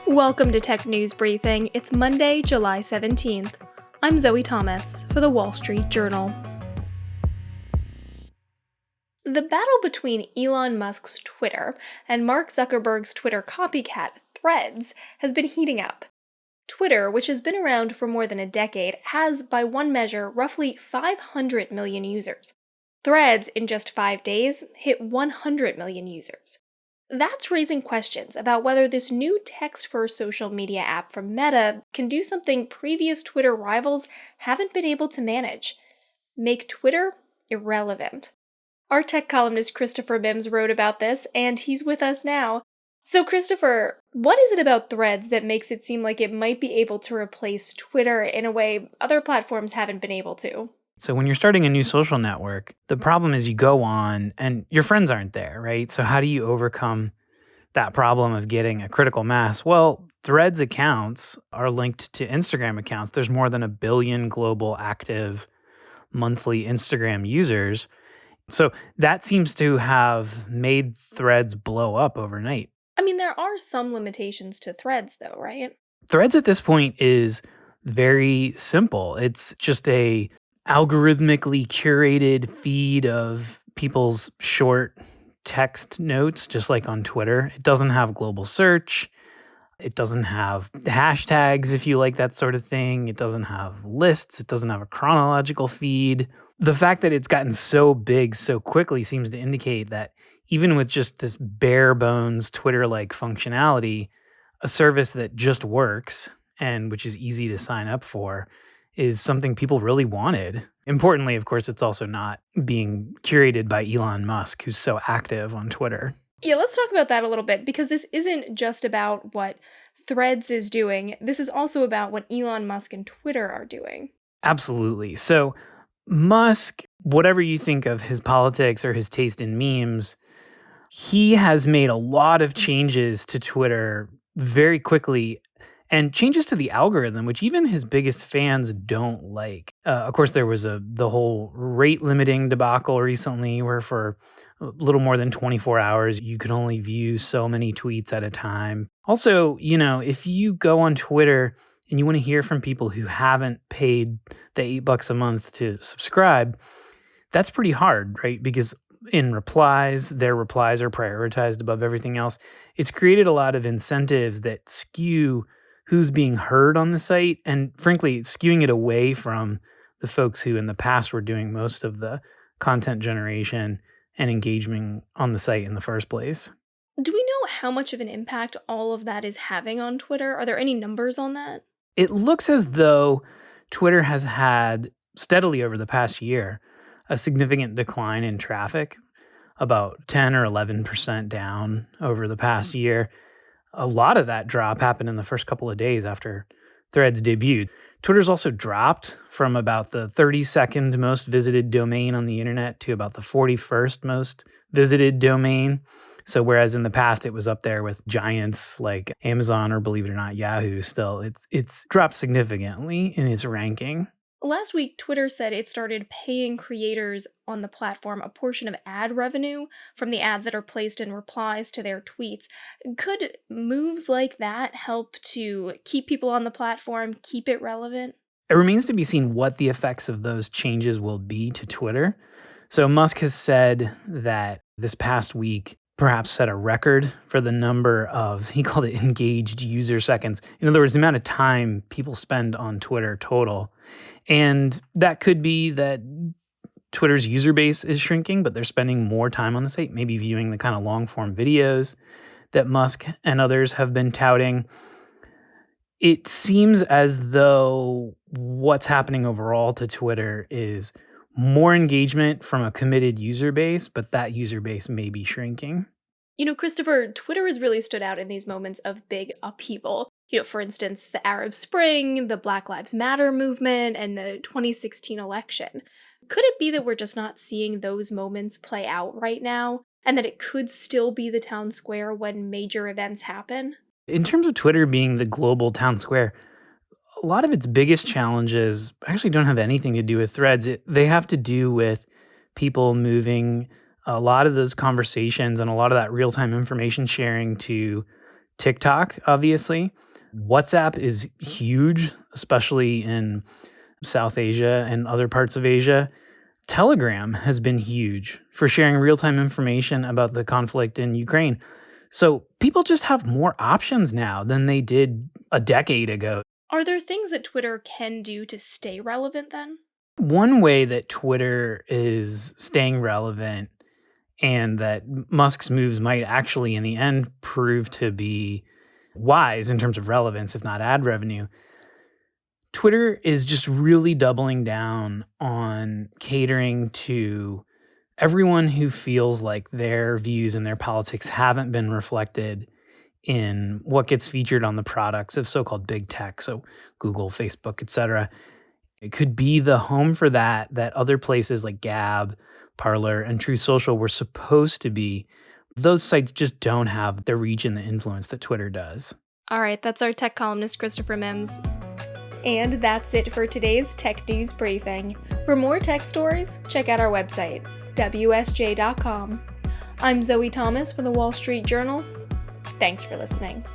Welcome to Tech News Briefing. It's Monday, July 17th. I'm Zoe Thomas for the Wall Street Journal. The battle between Elon Musk's Twitter and Mark Zuckerberg's Twitter copycat, Threads, has been heating up. Twitter, which has been around for more than a decade, has, by one measure, roughly 500 million users. Threads, in just 5 days, hit 100 million users. That's raising questions about whether this new text-first social media app from Meta can do something previous Twitter rivals haven't been able to manage: make Twitter irrelevant. Our tech columnist Christopher Mims wrote about this, and he's with us now. So Christopher, what is it about Threads that makes it seem like it might be able to replace Twitter in a way other platforms haven't been able to? So when you're starting a new social network, the problem is you go on and your friends aren't there, right? So how do you overcome that problem of getting a critical mass? Well, Threads accounts are linked to Instagram accounts. There's more than 1 billion global active monthly Instagram users. So that seems to have made Threads blow up overnight. I mean, there are some limitations to Threads though, right? Threads at this point is very simple. It's just a algorithmically curated feed of people's short text notes, just like on Twitter. It doesn't have global search. It doesn't have hashtags, if you like that sort of thing. It doesn't have lists. It doesn't have a chronological feed. The fact that it's gotten so big so quickly seems to indicate that even with just this bare bones Twitter-like functionality, a service that just works and which is easy to sign up for is something people really wanted. Importantly, of course, it's also not being curated by Elon Musk, who's so active on Twitter. Yeah, let's talk about that a little bit, because this isn't just about what Threads is doing. This is also about what Elon Musk and Twitter are doing. Absolutely. So Musk, whatever you think of his politics or his taste in memes, he has made a lot of changes to Twitter very quickly, and changes to the algorithm, which even his biggest fans don't like. Of course, there was the whole rate limiting debacle recently, where for a little more than 24 hours, you could only view so many tweets at a time. Also, if you go on Twitter and you want to hear from people who haven't paid the $8 a month to subscribe, that's pretty hard, right? Because in replies, their replies are prioritized above everything else. It's created a lot of incentives that skew who's being heard on the site, and frankly, skewing it away from the folks who in the past were doing most of the content generation and engagement on the site in the first place. Do we know how much of an impact all of that is having on Twitter? Are there any numbers on that? It looks as though Twitter has had steadily over the past year a significant decline in traffic, about 10 or 11% down over the past year. A lot of that drop happened in the first couple of days after Threads debuted. Twitter's also dropped from about the 32nd most visited domain on the internet to about the 41st most visited domain. So whereas in the past it was up there with giants like Amazon or, believe it or not, Yahoo, still it's dropped significantly in its ranking. Last week, Twitter said it started paying creators on the platform a portion of ad revenue from the ads that are placed in replies to their tweets. Could moves like that help to keep people on the platform, keep it relevant? It remains to be seen what the effects of those changes will be to Twitter. So Musk has said that this past week perhaps set a record for the number of, he called it engaged user seconds. In other words, the amount of time people spend on Twitter total. And that could be that Twitter's user base is shrinking, but they're spending more time on the site, maybe viewing the kind of long form videos that Musk and others have been touting. It seems as though what's happening overall to Twitter is more engagement from a committed user base, but that user base may be shrinking. Christopher, Twitter has really stood out in these moments of big upheaval. For instance, the Arab Spring, the Black Lives Matter movement, and the 2016 election. Could it be that we're just not seeing those moments play out right now, and that it could still be the town square when major events happen? In terms of Twitter being the global town square, a lot of its biggest challenges actually don't have anything to do with Threads. They have to do with people moving a lot of those conversations and a lot of that real-time information sharing to TikTok, obviously. WhatsApp is huge, especially in South Asia and other parts of Asia. Telegram has been huge for sharing real-time information about the conflict in Ukraine. So people just have more options now than they did a decade ago. Are there things that Twitter can do to stay relevant then? One way that Twitter is staying relevant and that Musk's moves might actually, in the end, prove to be wise in terms of relevance, if not ad revenue. Twitter is just really doubling down on catering to everyone who feels like their views and their politics haven't been reflected in what gets featured on the products of so-called big tech, so Google, Facebook, etc. It could be the home for that other places like Gab, Parler, and Truth Social were supposed to be. Those sites just don't have the reach and the influence that Twitter does. All right, that's our tech columnist, Christopher Mims. And that's it for today's Tech News Briefing. For more tech stories, check out our website, WSJ.com. I'm Zoe Thomas for the Wall Street Journal. Thanks for listening.